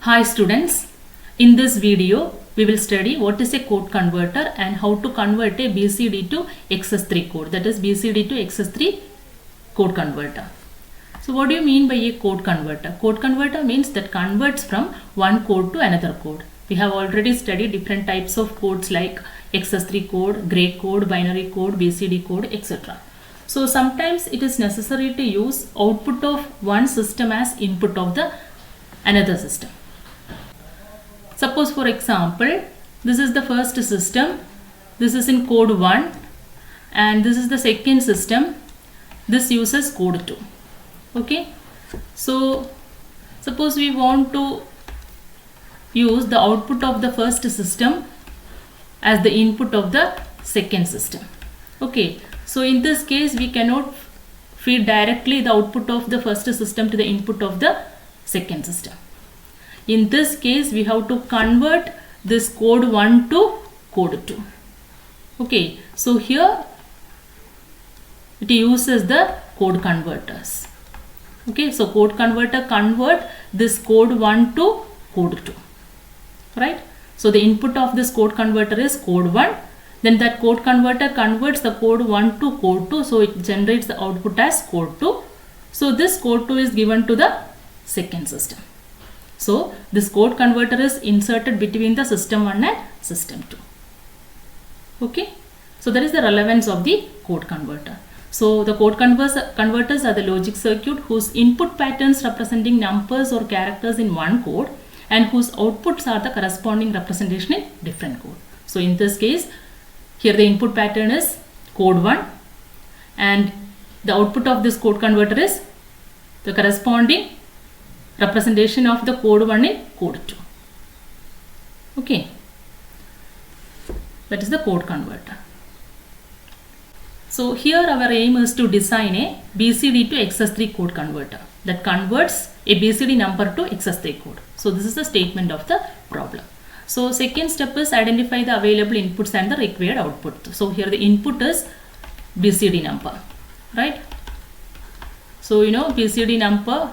Hi students, in this video we will study what is a code converter and how to convert a BCD to XS3 code, that is BCD to XS3 code converter. So what do you mean by a code converter? Code converter means that converts from one code to another code. We have already studied different types of codes like XS3 code, gray code, binary code, BCD code, etc. So sometimes it is necessary to use output of one system as input of the another system. Suppose for example, this is the first system, this is in code 1 and this is the second system, this uses code 2. Okay, so suppose we want to use the output of the first system as the input of the second system. Okay, so in this case we cannot feed directly the output of the first system to the input of the second system. In this case we have to convert this code 1 to code 2. Okay, so here it uses the code converters. Okay, so code converter convert this code 1 to code 2, right? So the input of this code converter is code 1, then that code converter converts the code 1 to code 2, so it generates the output as code 2. So this code 2 is given to the second system. So this code converter is inserted between the system 1 and system 2. Okay, so that is the relevance of the code converter. So the code converters are the logic circuit whose input patterns representing numbers or characters in one code and whose outputs are the corresponding representation in different code. So in this case, here the input pattern is code 1 and the output of this code converter is the corresponding representation of the code 1 in code 2. Okay, that is the code converter. So here our aim is to design a BCD to XS3 code converter that converts a BCD number to XS3 code. So this is the statement of the problem. So second step is identify the available inputs and the required output. So here the input is BCD number, right? So you know BCD number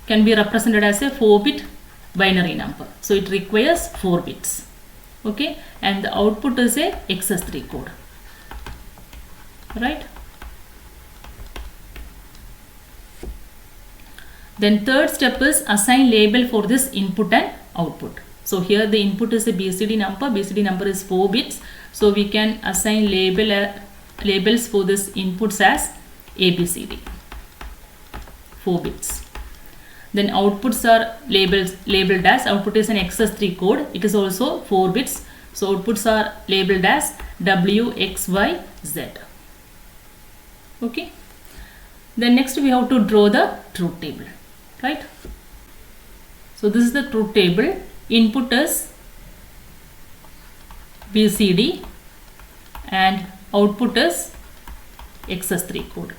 can be represented as a 4-bit binary number. So it requires 4 bits. Okay, and the output is a XS3 code. Right. Then third step is assign label for this input and output. So here the input is a BCD number. BCD number is 4 bits. So we can assign labels for this inputs as ABCD. 4 bits. Then outputs are labeled as, output is an XS3 code. It is also 4 bits. So outputs are labeled as W, X, Y, Z. Okay, then next we have to draw the truth table, right? So this is the truth table. Input is BCD and output is XS3 code.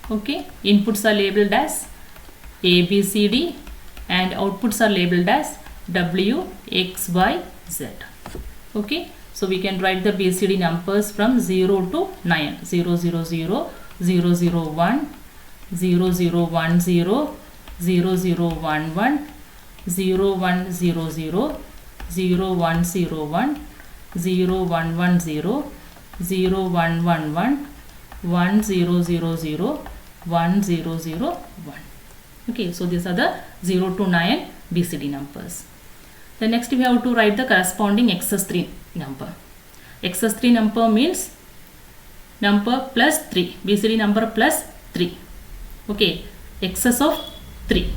Okay, inputs are labeled as ABCD and outputs are labeled as W, X, Y, Z. Okay, so we can write the BCD numbers from 0 to 9. 0, 0, 0, 0, 0, 1, 0, 0, 1, 0, 0, 0, 1, 1, 0, 1, 0, 0, 0, 1, 0, 1, 0, 1, 1, 0, 0, 1, 1, 1, 1, 0, 0, 0, 1, 0, 0, 1. Okay, so these are the 0 to 9 BCD numbers. Then next we have to write the corresponding XS3 number. XS3 number means number plus 3. BCD number plus 3. Okay, excess of 3.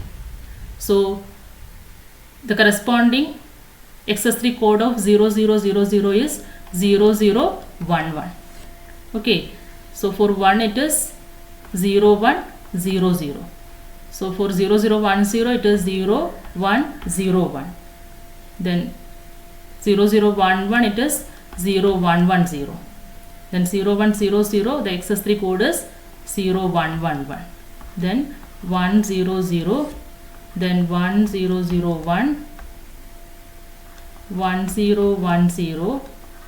So the corresponding XS3 code of 0000 is 0011. Okay, so for 1 it is 0100. So for 0010 it is 0101. Then 0011 it is 0110. Then 0100 the XS3 code is 0111. Then 100, then 1001, 1010,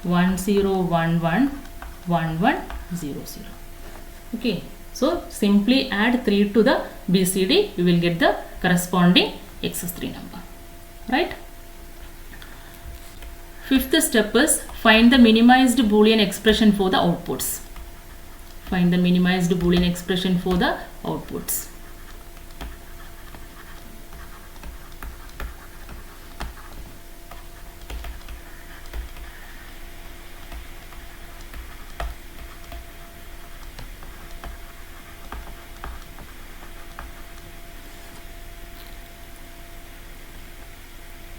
1011, 1100. Okay, So simply add 3 to the BCD, we will get the corresponding excess3 number, right? Fifth step is find the minimized Boolean expression for the outputs. Find the minimized Boolean expression for the outputs.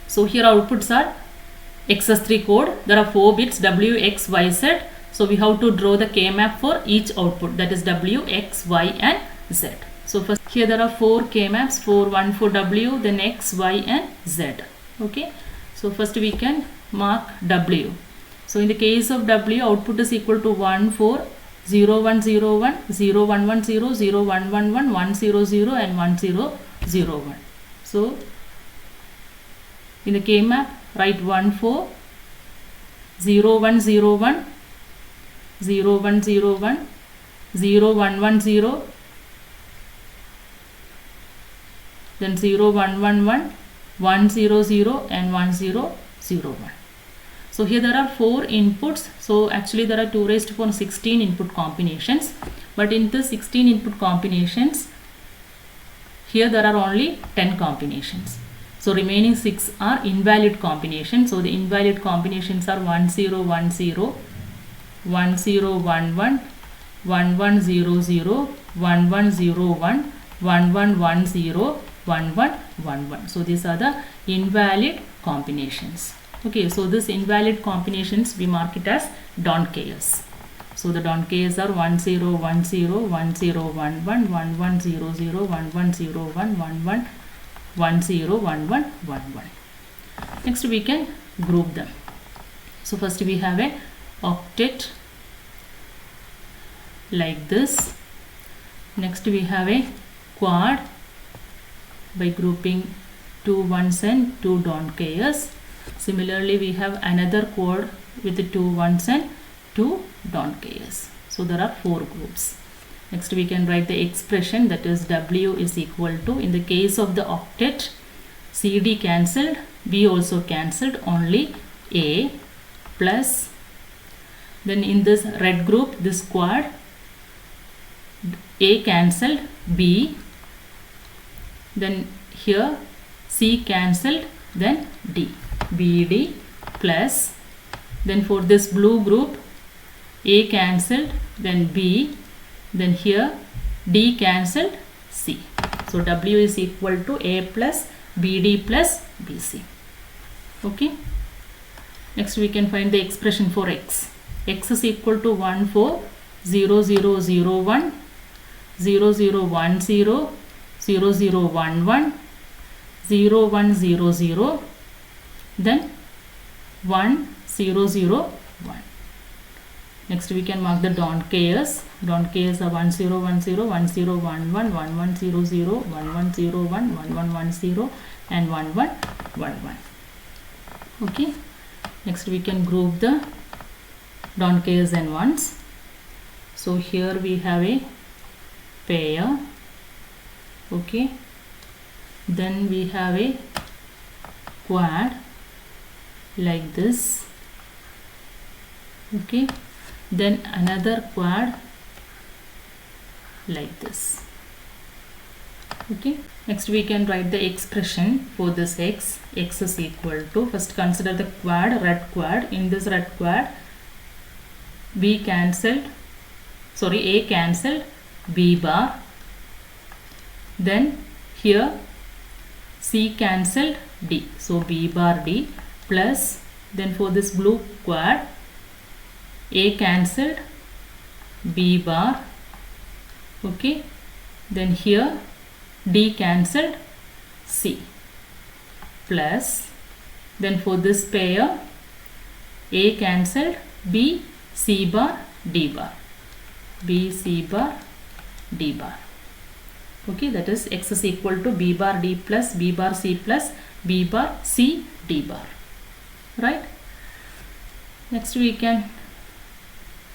So here outputs are excess3 code. There are 4 bits W, X, Y, Z. So we have to draw the K-map for each output, that is W, X, Y and Z. So first here there are 4 K-maps, one for W, then X, Y and Z. Okay. So first we can mark W. So in the case of W, output is equal to 1, 4, 0, 1, 0, 1, 0, 1, 1, 0, 0, 1, 1, 1, 1, 0, 0 and 1, 0, 0, 1. So in the K-map, write 1, 4, 0, 1, 0, 1, 0, 1, 0, 1, 0, 1, 1, 0, then 0, 1, 1, 1, 1, 0, 0 and 1, 0, 0, 1. So here there are 4 inputs. So actually there are 2 raised to power 16 input combinations. But in the 16 input combinations, here there are only 10 combinations. So remaining 6 are invalid combinations. So the invalid combinations are 1, 0, 1, 0, 1, 0, 1, 1, 1, 1, 0, 0, 1, 1, 0, 1, 1, 1, 1, 0, 1, 1, 1, 1. So these are the invalid combinations. Okay, so this invalid combinations we mark it as don't chaos. So the don't chaos are 1, 0, 1, 0, 1, 0, 1, 1, 1, 1, 0, 0, 1, 1, 0, 1, 1, 1, 1, 0, 1, 1, 1, 1. Next we can group them. So first we have a octet like this. Next we have a quad by grouping 2 ones and 2 don't chaos. Similarly we have another quad with 2 ones and 2 don't chaos. So there are 4 groups. Next we can write the expression, that is W is equal to, in the case of the octet, CD cancelled, B also cancelled, only A plus, then in this red group, this quad, A cancelled, B, then here C cancelled, then D, BD plus, then for this blue group, A cancelled, then B, then here D cancelled, C. So W is equal to A plus BD plus BC. Okay. Next we can find the expression for X. X is equal to 1, 4, 0, 0, 0, 1, 0, 0, 1, 0, 0, 0, 1, 1, 0, 1, 0, 0, then 1, 0, 0, 1. Next we can mark the don't chaos. Don't chaos are 1, 0, 1, 0, 1, 0, 1, 1, 1, 1, 0, 0, 1, 1, 0, 1, 1, 1, 1, 0 and 1, 1, 1, 1. Okay. Next we can group the don't chaos and ones. So here we have a pair. Okay. Then we have a quad like this. Okay. Then another quad like this. Okay. Next we can write the expression for this X. X is equal to, first consider the quad, red quad. In this red quad, B cancelled, sorry, A cancelled, B bar. Then here C cancelled, D. So B bar D plus, then for this blue quad, A cancelled, B bar. Okay. Then here D cancelled, C plus, then for this pair, A cancelled, B, C bar, D bar, B, C bar, D bar. Okay, that is X is equal to B bar D plus B bar C plus B bar C D bar. Right? Next we can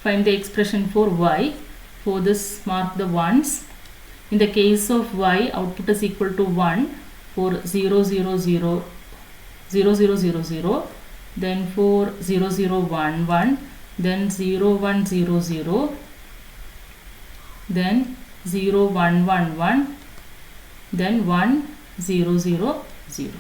find the expression for Y. For this, mark the ones. In the case of y, output is equal to 1 for 0 0 0 0 0 0 0, then for 0 0 1 1, then 0 1 0 0, then 0 1 1 1, then 1 0 0 0.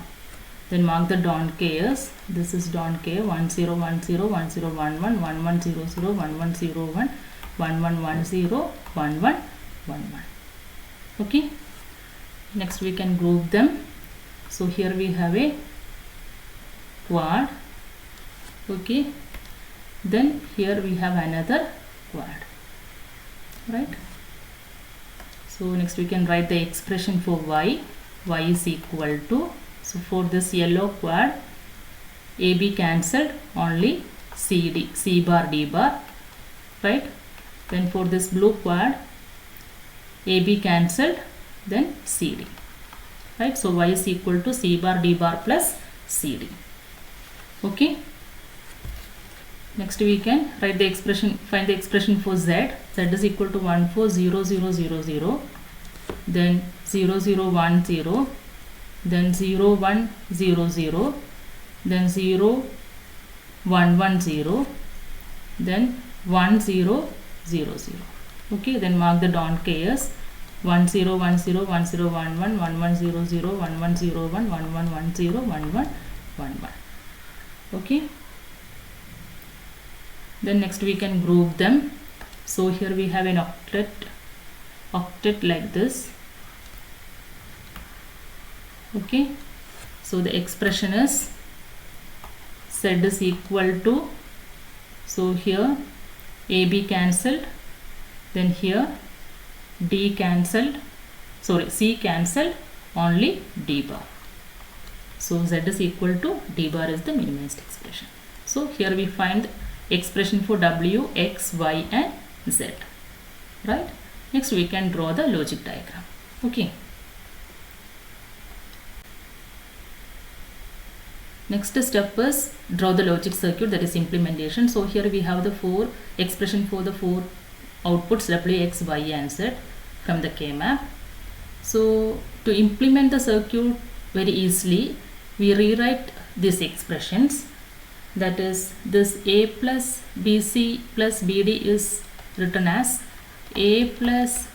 Then mark the don't cares. This is don't care. 1 0 1 0 1 0 1 1 1 1 0 0 1 1 0 1 1 1 1 0 1 1 1 1. Okay. Next we can group them. So here we have a quad. Okay. Then here we have another quad. Right. So next we can write the expression for y. Y is equal to, so for this yellow quad, AB cancelled, only CD, C bar D bar, right? Then for this blue quad, AB cancelled, then CD, right? So Y is equal to C bar D bar plus CD. Okay. Next we can write the expression, find the expression for Z. Z is equal to 1 4 0 0 0 0, then 0 0 1 0, then 0 1 0 0, then 0 1 1 0, then 1 0 0 0. Okay, then mark the don't cares. 1 0 1 0 1 0 1 1 1 1 0 0 1 1 0 1 1 1 1 0 1 1 1 1. Okay. Then next we can group them. So here we have an octet like this. Okay, so the expression is Z is equal to, so here AB cancelled, then here D cancelled, sorry, C cancelled, only D bar. So Z is equal to D bar is the minimized expression. So here we find expression for W, X, Y and Z, right? Next we can draw the logic diagram. Okay. Next step is draw the logic circuit, that is implementation. So here we have the four expression for the four outputs W, X, Y and Z from the K-map. So to implement the circuit very easily, we rewrite these expressions. That is, this A plus BC plus BD is written as A plus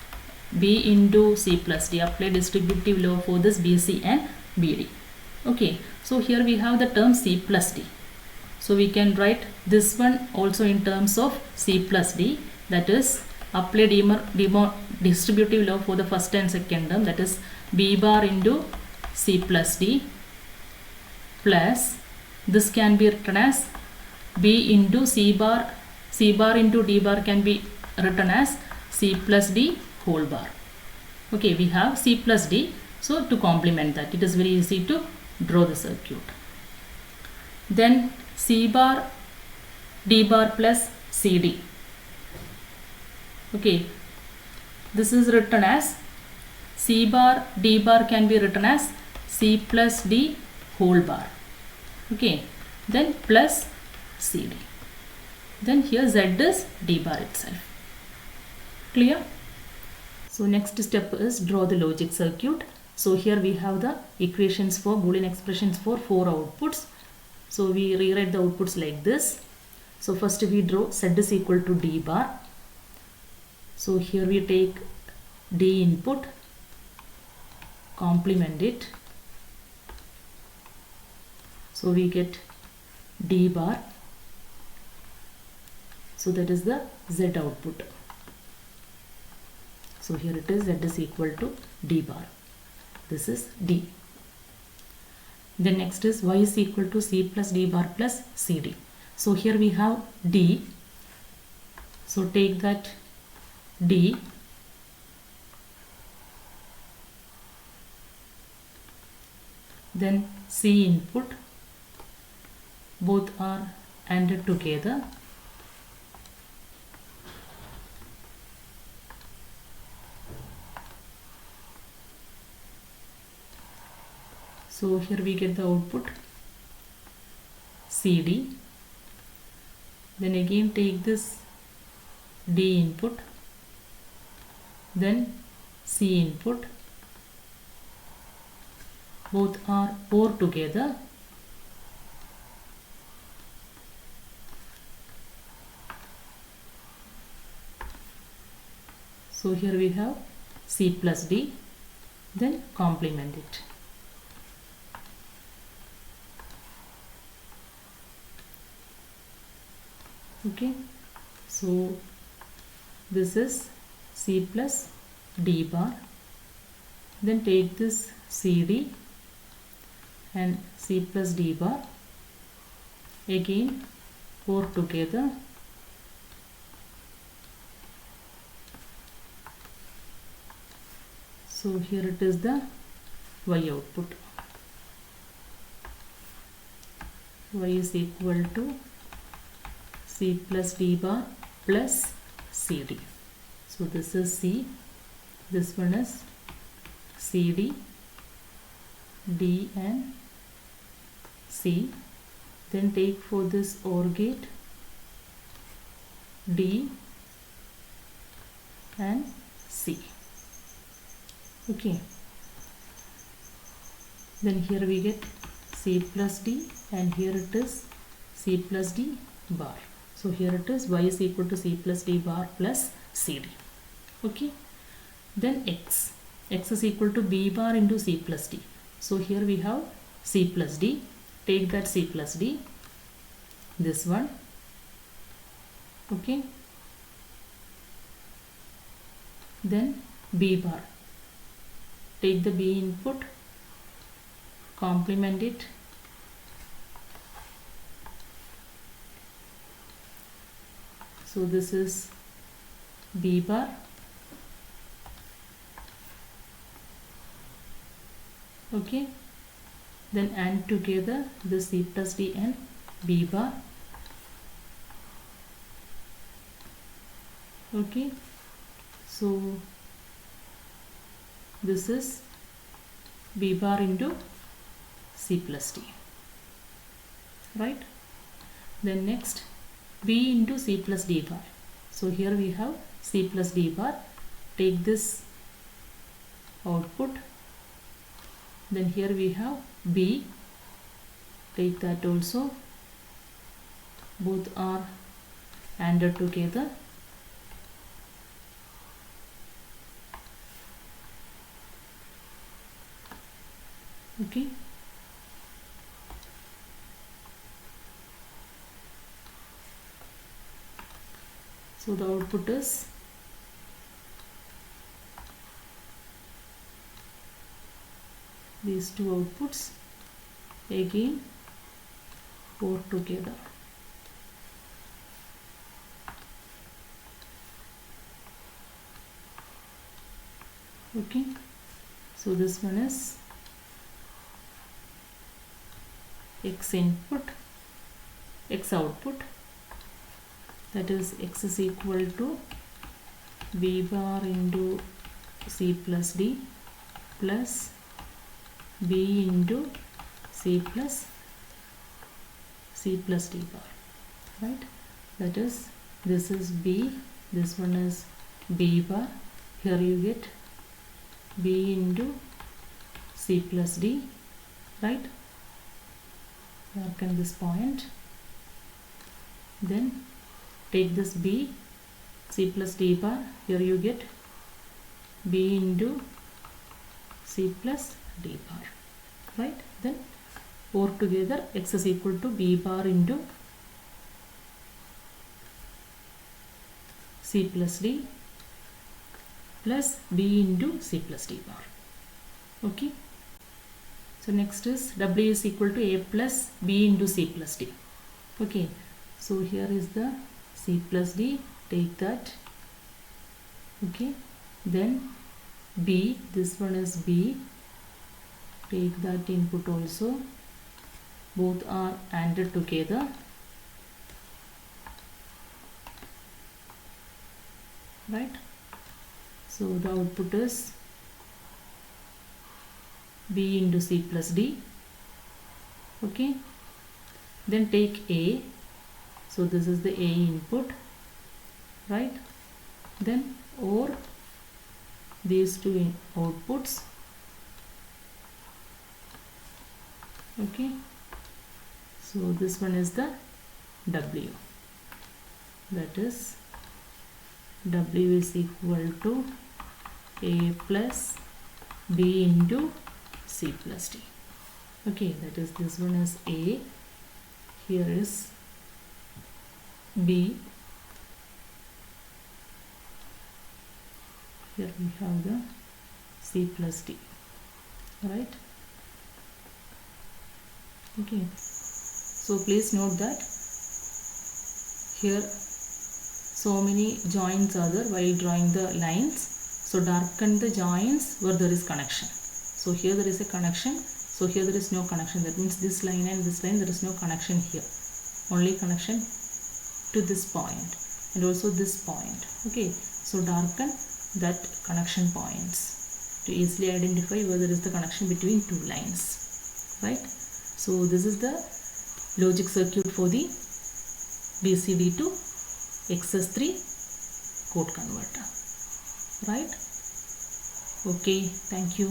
B into C plus D. Apply distributive law for this BC and BD. Okay, so here we have the term C plus D. So we can write this one also in terms of C plus D. That is, apply distributive law for the first and second term. That is, B bar into C plus D plus, this can be written as B into C bar into D bar can be written as C plus D whole bar. Okay, we have C plus D. So to complement that, it is very easy to draw the circuit. Then C bar D bar plus CD. Okay, this is written as C bar D bar can be written as C plus D whole bar. Okay, then plus CD. Then here Z is D bar itself. Clear? So next step is draw the logic circuit. So here we have the equations for Boolean expressions for four outputs. So we rewrite the outputs like this. So first we draw Z is equal to D bar. So here we take D input, complement it. So we get D bar. So that is the Z output. So here it is, Z is equal to D bar. This is D. Then next is Y is equal to C plus D bar plus CD. So here we have D. So take that D. Then C input. Both are ANDed together. So here we get the output CD. Then again take this D input, then C input, both are OR together. So here we have C plus D, then complement it. Okay, so this is C plus D bar, then take this CD and C plus D bar, again OR together. So here it is the Y output. Y is equal to C plus D bar plus CD. So this is C, this one is CD, D and C. Then take for this OR gate D and C. Okay, then here we get C plus D and here it is C plus D bar. So here it is Y is equal to C plus D bar plus CD. Okay, then X is equal to B bar into C plus D. So here we have C plus D, take that C plus D, this one. Okay, then B bar, take the B input, complement it, so this is B bar. Okay, then AND together the C plus D and B bar. Okay, so this is B bar into C plus D, right? Then next B into C plus D bar. So here we have C plus D bar, take this output, then here we have B, take that also, both are ANDed together. Okay, so the output is these two outputs, again OR together. Okay, so this one is X input, X output, that is X is equal to B bar into C plus D plus B into C plus D bar, right? That is, this is B, this one is B bar, here you get B into C plus D, right? Mark in this point, then take this B, C plus D bar, here you get B into C plus D bar, right? Then OR together, X is equal to B bar into C plus D plus B into C plus D bar. Okay, so next is W is equal to A plus B into C plus D. Okay, so here is the C plus D, take that. Okay, then B, this one is B, take that input also, both are ANDed together, right? So the output is B into C plus D. Okay, then take A, so this is the A input, right? Then OR these two outputs. Okay, so this one is the W, that is W is equal to A plus B into C plus D. Okay, that is this one is A, here is B, here we have the C plus D, right? Okay, so please note that here so many joints are there while drawing the lines, so darken the joints where there is connection. So here there is a connection, so here there is no connection, that means this line and this line there is no connection here, only connection to this point and also this point. Okay, so darken that connection points to easily identify where there is the connection between two lines, right? So this is the logic circuit for the BCD to XS3 code converter, right? Okay, thank you.